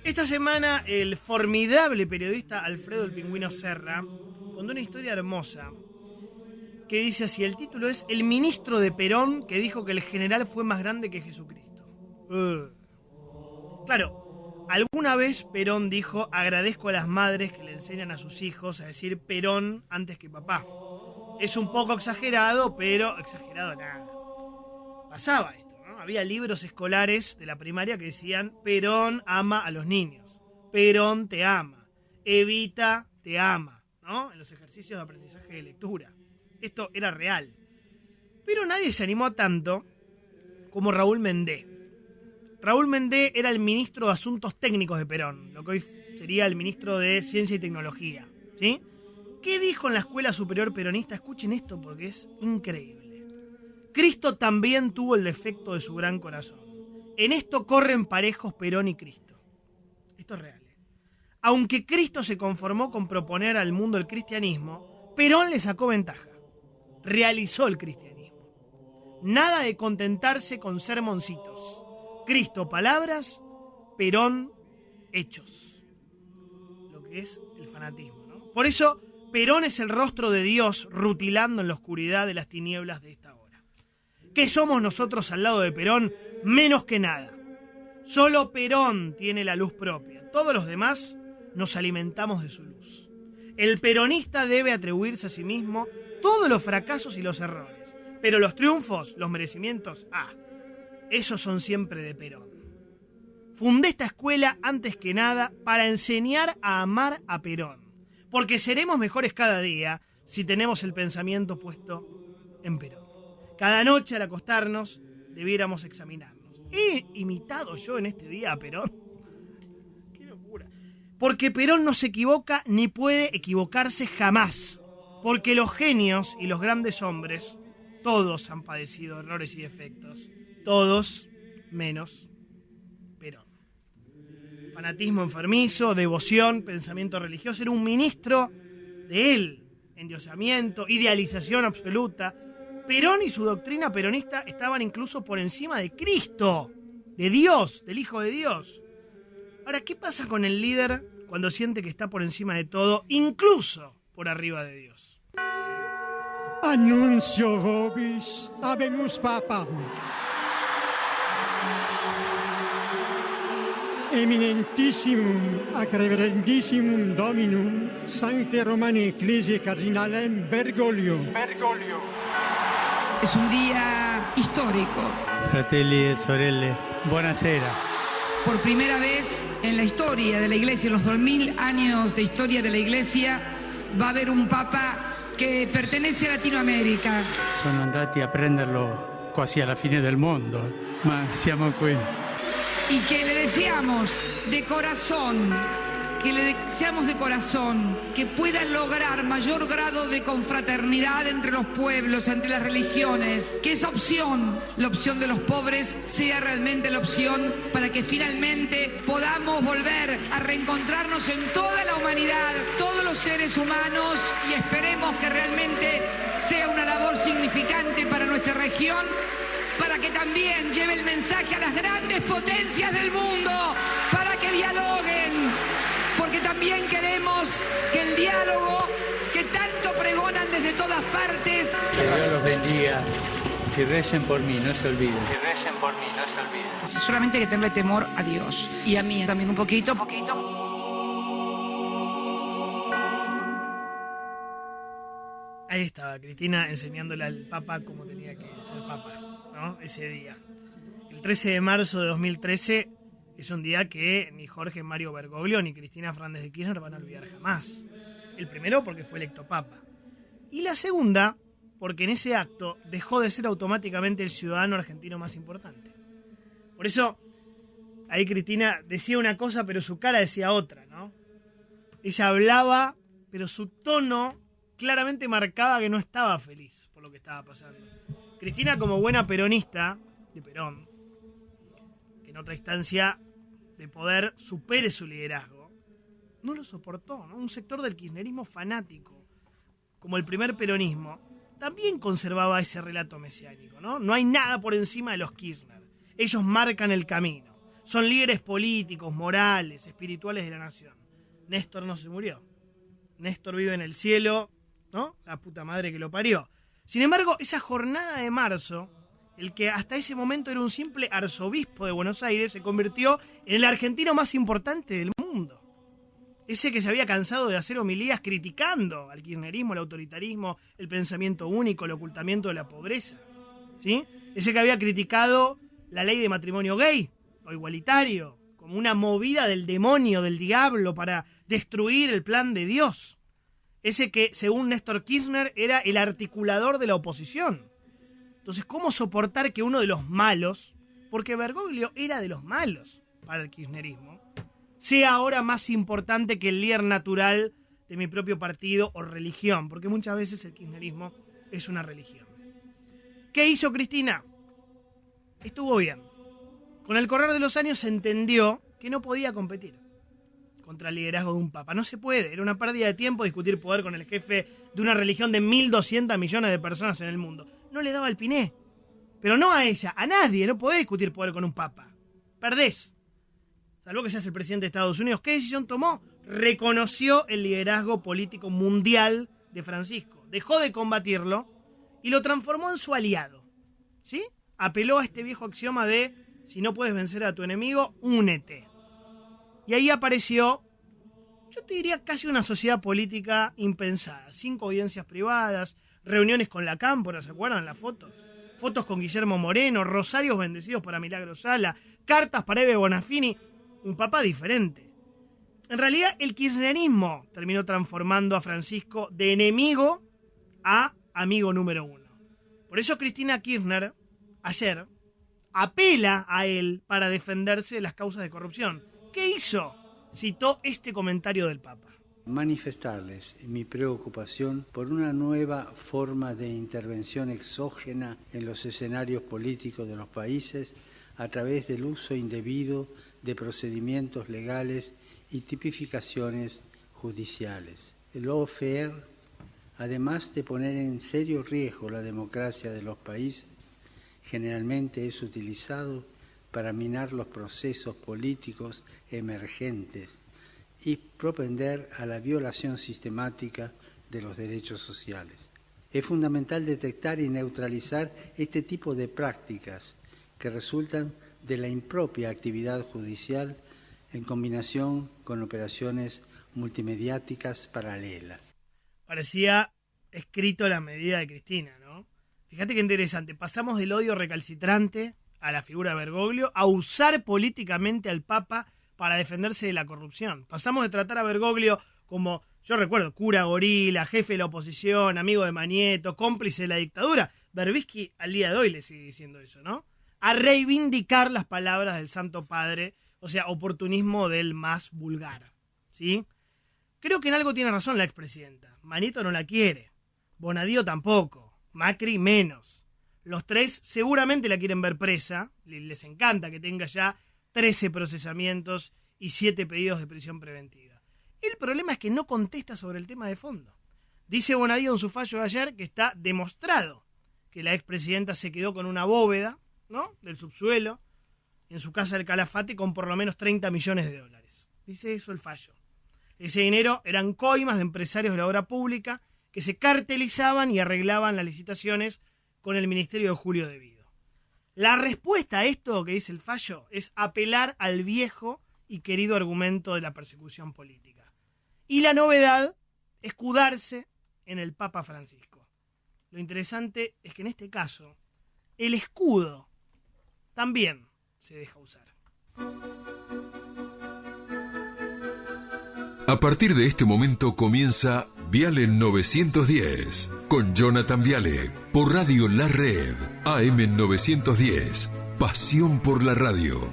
Esta semana el formidable periodista Alfredo el Pingüino Serra contó una historia hermosa que dice así, el título es El ministro de Perón que dijo que el general fue más grande que Jesucristo. Claro, alguna vez Perón dijo, agradezco a las madres que le enseñan a sus hijos a decir Perón antes que papá. Es un poco exagerado, pero exagerado nada. Pasaba esto, ¿no? Había libros escolares de la primaria que decían Perón ama a los niños, Perón te ama, Evita te ama, ¿no? En los ejercicios de aprendizaje de lectura. Esto era real. Pero nadie se animó a tanto como Raúl Mendé. Raúl Mendé era el ministro de Asuntos Técnicos de Perón, lo que hoy sería el ministro de Ciencia y Tecnología, ¿sí? ¿Qué dijo en la Escuela Superior Peronista? Escuchen esto porque es increíble. Cristo también tuvo el defecto de su gran corazón. En esto corren parejos Perón y Cristo. Esto es real. Aunque Cristo se conformó con proponer al mundo el cristianismo, Perón le sacó ventaja. Realizó el cristianismo. Nada de contentarse con sermoncitos. Cristo palabras, Perón hechos. Lo que es el fanatismo, ¿no? Por eso Perón es el rostro de Dios rutilando en la oscuridad de las tinieblas de esta hora. ¿Qué somos nosotros al lado de Perón? Menos que nada. Solo Perón tiene la luz propia. Todos los demás nos alimentamos de su luz. El peronista debe atribuirse a sí mismo todos los fracasos y los errores. Pero los triunfos, los merecimientos, esos son siempre de Perón. Fundé esta escuela antes que nada para enseñar a amar a Perón. Porque seremos mejores cada día si tenemos el pensamiento puesto en Perón. Cada noche al acostarnos debiéramos examinarnos. ¿He imitado yo en este día a Perón? ¡Qué locura! Porque Perón no se equivoca ni puede equivocarse jamás. Porque los genios y los grandes hombres, todos han padecido errores y defectos. Todos menos Perón. Fanatismo enfermizo, devoción, pensamiento religioso. Era un ministro de él. Endiosamiento, idealización absoluta. Perón y su doctrina peronista estaban incluso por encima de Cristo, de Dios, del Hijo de Dios. Ahora, ¿qué pasa con el líder cuando siente que está por encima de todo, incluso por arriba de Dios? Annuncio vobis habemus papam. Eminentissimum ac reverendissimum Dominum Sancte Romani Ecclesiae Cardinalem Bergoglio. Es un día histórico. Fratelli e sorelle, buonasera. Por primera vez en la historia de la Iglesia, en los 2000 años de historia de la Iglesia, va a haber un Papa che pertenece a Latinoamerica. Sono andati a prenderlo quasi alla fine del mondo, ma siamo qui. Y que le deseamos de corazón, que pueda lograr mayor grado de confraternidad entre los pueblos, entre las religiones, que esa opción, la opción de los pobres, sea realmente la opción para que finalmente podamos volver a reencontrarnos en toda la humanidad, todos los seres humanos, y esperemos que realmente sea una labor significante para nuestra región, para que también lleve el mensaje a las grandes potencias del mundo, para que dialoguen, porque también queremos que el diálogo que tanto pregonan desde todas partes... Que Dios los bendiga, que recen por mí, no se olviden. Que recen por mí, no se olviden. Solamente hay que tenerle temor a Dios, y a mí también un poquito. Ahí estaba Cristina enseñándole al Papa cómo tenía que ser Papa, ¿no? Ese día. El 13 de marzo de 2013 es un día que ni Jorge Mario Bergoglio ni Cristina Fernández de Kirchner van a olvidar jamás. El primero porque fue electo Papa. Y la segunda porque en ese acto dejó de ser automáticamente el ciudadano argentino más importante. Por eso, ahí Cristina decía una cosa pero su cara decía otra, ¿no? Ella hablaba, pero su tono claramente marcaba que no estaba feliz por lo que estaba pasando. Cristina, como buena peronista de Perón, que en otra instancia de poder supere su liderazgo, no lo soportó, ¿no? Un sector del kirchnerismo fanático, como el primer peronismo, también conservaba ese relato mesiánico, ¿no? No hay nada por encima de los Kirchner. Ellos marcan el camino. Son líderes políticos, morales, espirituales de la nación. Néstor no se murió. Néstor vive en el cielo, ¿no? La puta madre que lo parió. Sin embargo, esa jornada de marzo, el que hasta ese momento era un simple arzobispo de Buenos Aires, se convirtió en el argentino más importante del mundo. Ese que se había cansado de hacer homilías criticando al kirchnerismo, el autoritarismo, el pensamiento único, el ocultamiento de la pobreza. ¿Sí? Ese que había criticado la ley de matrimonio gay o igualitario como una movida del demonio, del diablo, para destruir el plan de Dios. Ese que, según Néstor Kirchner, era el articulador de la oposición. Entonces, ¿cómo soportar que uno de los malos, porque Bergoglio era de los malos para el kirchnerismo, sea ahora más importante que el líder natural de mi propio partido o religión? Porque muchas veces el kirchnerismo es una religión. ¿Qué hizo Cristina? Estuvo bien. Con el correr de los años se entendió que no podía competir contra el liderazgo de un papa. No se puede. Era una pérdida de tiempo discutir poder con el jefe de una religión de 1.200 millones de personas en el mundo. No le daba el piné. Pero no a ella, a nadie. No podés discutir poder con un papa. Perdés. Salvo que seas el presidente de Estados Unidos. ¿Qué decisión tomó? Reconoció el liderazgo político mundial de Francisco. Dejó de combatirlo y lo transformó en su aliado. ¿Sí? Apeló a este viejo axioma de: si no puedes vencer a tu enemigo, únete. Y ahí apareció, yo te diría, casi una sociedad política impensada. 5 audiencias privadas, reuniones con la Cámpora, ¿se acuerdan las fotos? Fotos con Guillermo Moreno, rosarios bendecidos para Milagro Sala, cartas para Eve Bonafini. Un papa diferente. En realidad, el kirchnerismo terminó transformando a Francisco de enemigo a amigo número 1. Por eso Cristina Kirchner, ayer, apela a él para defenderse de las causas de corrupción. ¿Qué hizo? Citó este comentario del Papa. Manifestarles mi preocupación por una nueva forma de intervención exógena en los escenarios políticos de los países a través del uso indebido de procedimientos legales y tipificaciones judiciales. El lawfare, además de poner en serio riesgo la democracia de los países, generalmente es utilizado para minar los procesos políticos emergentes y propender a la violación sistemática de los derechos sociales. Es fundamental detectar y neutralizar este tipo de prácticas que resultan de la impropia actividad judicial en combinación con operaciones multimediáticas paralelas. Parecía escrito la medida de Cristina, ¿no? Fíjate qué interesante. Pasamos del odio recalcitrante a la figura de Bergoglio a usar políticamente al Papa para defenderse de la corrupción. Pasamos de tratar a Bergoglio como, yo recuerdo, cura gorila, jefe de la oposición, amigo de Manieto, cómplice de la dictadura. Berbisky al día de hoy le sigue diciendo eso, ¿no? A reivindicar las palabras del Santo Padre, o sea, oportunismo del más vulgar, ¿sí? Creo que en algo tiene razón la expresidenta. Manieto no la quiere, Bonadío tampoco, Macri menos. Los tres seguramente la quieren ver presa, les encanta que tenga ya 13 procesamientos y 7 pedidos de prisión preventiva. El problema es que no contesta sobre el tema de fondo. Dice Bonadío en su fallo de ayer que está demostrado que la expresidenta se quedó con una bóveda, ¿no?, del subsuelo en su casa del Calafate con por lo menos 30 millones de dólares. Dice eso el fallo. Ese dinero eran coimas de empresarios de la obra pública que se cartelizaban y arreglaban las licitaciones con el Ministerio de Julio Devido. La respuesta a esto que dice el fallo es apelar al viejo y querido argumento de la persecución política. Y la novedad, escudarse en el Papa Francisco. Lo interesante es que en este caso, el escudo también se deja usar. A partir de este momento comienza Viale 910 con Jonathan Viale por Radio La Red AM 910. Pasión por la radio.